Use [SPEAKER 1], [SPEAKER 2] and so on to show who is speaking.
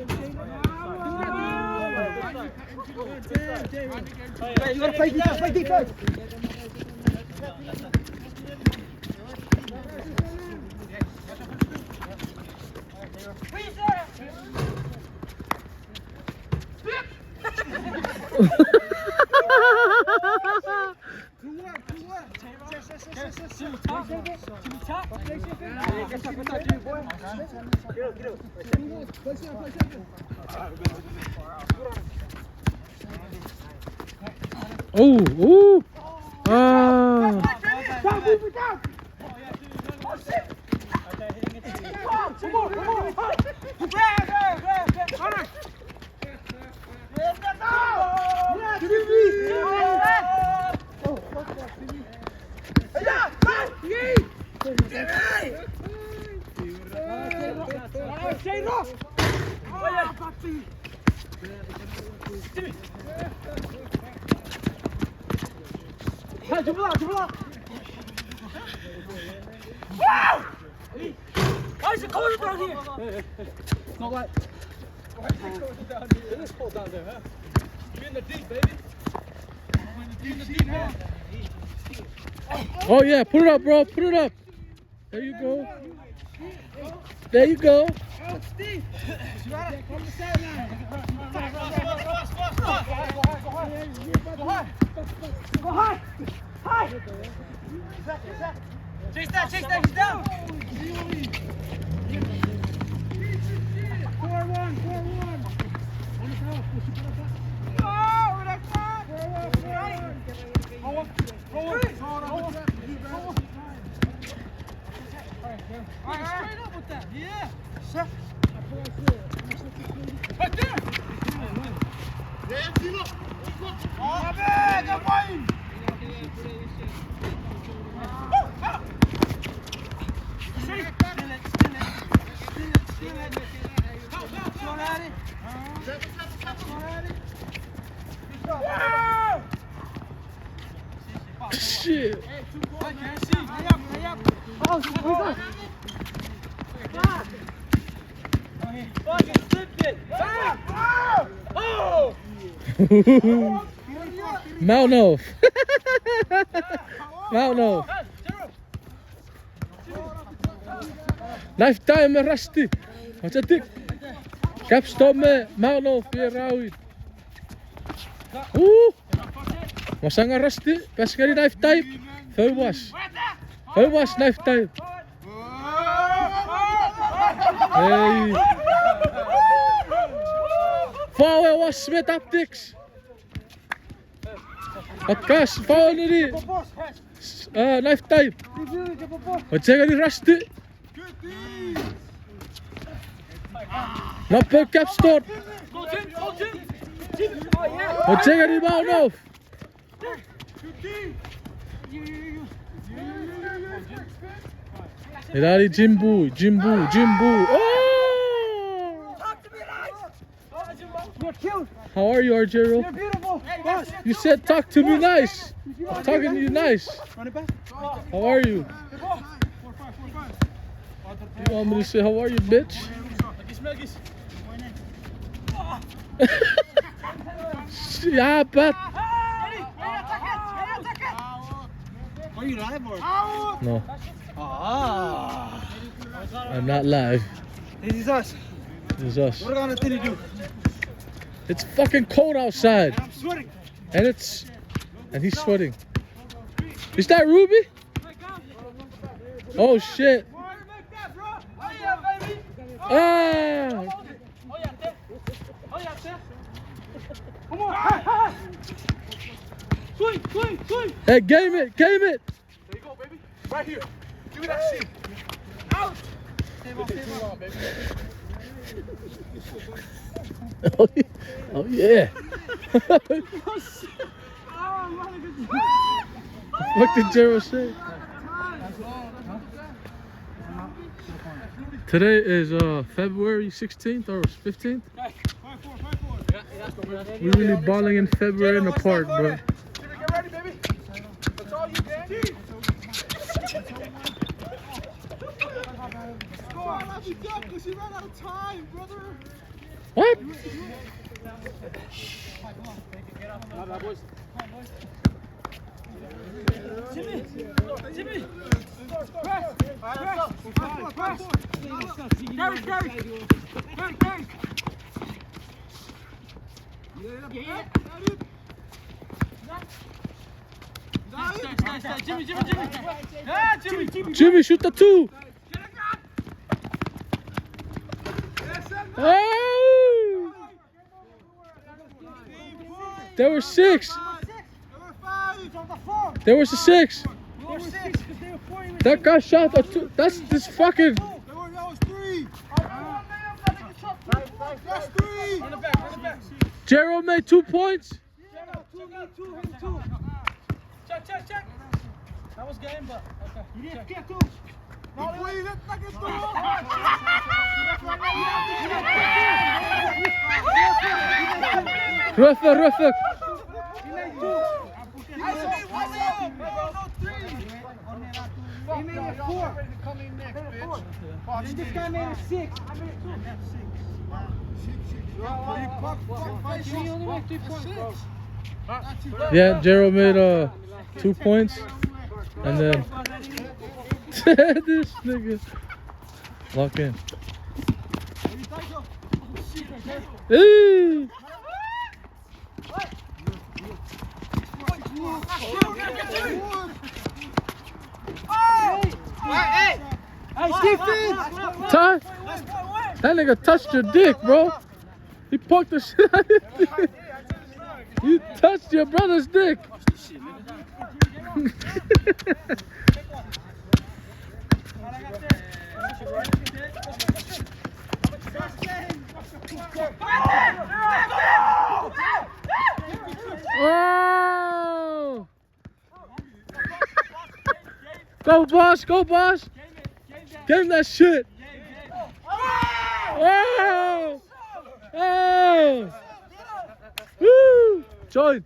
[SPEAKER 1] Hey, you gotta play defense, play defense.
[SPEAKER 2] Oh, oh. Ah.
[SPEAKER 3] Why is it cold down here?
[SPEAKER 1] Not like.
[SPEAKER 4] It is cold down there, huh? You're in the deep, baby. You're in the deep, man.
[SPEAKER 2] Oh yeah, put it up, bro. Put it up. There you go. There you go.
[SPEAKER 1] Oh, Steve! You got it. From the sideline. Go high. High. Chase that, he's down. 4-1. On the top. Oh, that's fine. 4-1. Straight up with that. Yeah. Right there. Yeah, team up. Oh, man, that's fine.
[SPEAKER 2] Shit. Mount off. Mount off. Lifetime med rasti. Wat zit ik? Ik heb stop met Mount off weer rauw. Masang rasti. Pas kali lifetime. Veel was lifetime. Hey. Vouwen was met optics. Wat kas, vouwen jullie? Lifetime. Wat zeggen die rasten? Nappe capstone. Wat zeggen die bouw nou? En daar die Jimbo. Oh!
[SPEAKER 1] You're cute.
[SPEAKER 2] How are you, Arjero?
[SPEAKER 1] You're beautiful.
[SPEAKER 2] You said talk to me nice. I'm talking to you nice.
[SPEAKER 1] Run it back.
[SPEAKER 2] How are you? You want me to say how are you, bitch? Yeah, but
[SPEAKER 1] Are you live or?
[SPEAKER 2] no,
[SPEAKER 1] Ah.
[SPEAKER 2] I'm not live.
[SPEAKER 1] This is us.
[SPEAKER 2] This is us.
[SPEAKER 1] What are we gonna do?
[SPEAKER 2] It's fucking cold outside,
[SPEAKER 1] I'm sweating.
[SPEAKER 2] and he's sweating. Is that Ruby? Oh shit! Ah!
[SPEAKER 1] Come on. Swing.
[SPEAKER 2] Hey, game it!
[SPEAKER 4] There you go, baby. Right here. Give me that shit. Out. Stay on, baby.
[SPEAKER 2] Oh yeah! What did Jero say? Today is February 16th or 15th. We're really balling in February in the park, bro.
[SPEAKER 4] Get ready, baby. That's all you can.
[SPEAKER 1] Go on, I'll be done because you ran out of time, brother.
[SPEAKER 2] What?
[SPEAKER 3] Jimmy. Jimmy. Derek. Yeah. Nice. Jimmy. Yeah, Jimmy.
[SPEAKER 2] Jimmy, shoot the two. Oh! There were 6. There was a 6. That guy shot a 2. That's this fucking.
[SPEAKER 1] That's 3.
[SPEAKER 4] Run it back.
[SPEAKER 2] Gerald made 2 points.
[SPEAKER 3] Two. Check. That was game, but okay. You didn't get two.
[SPEAKER 2] Ruffer.
[SPEAKER 1] He made it 4. Come in next, bitch.
[SPEAKER 3] This guy made it 6. I made it 2. He only made 3 points, bro.
[SPEAKER 2] Yeah, Gerald made 2 points. And then this nigga lock in. Hey! Ty, that nigga touched your dick, bro. He poked the shit out of your dick. You touched your brother's dick. Oh! Go, boss. Game that shit. Oh! Woo! Join.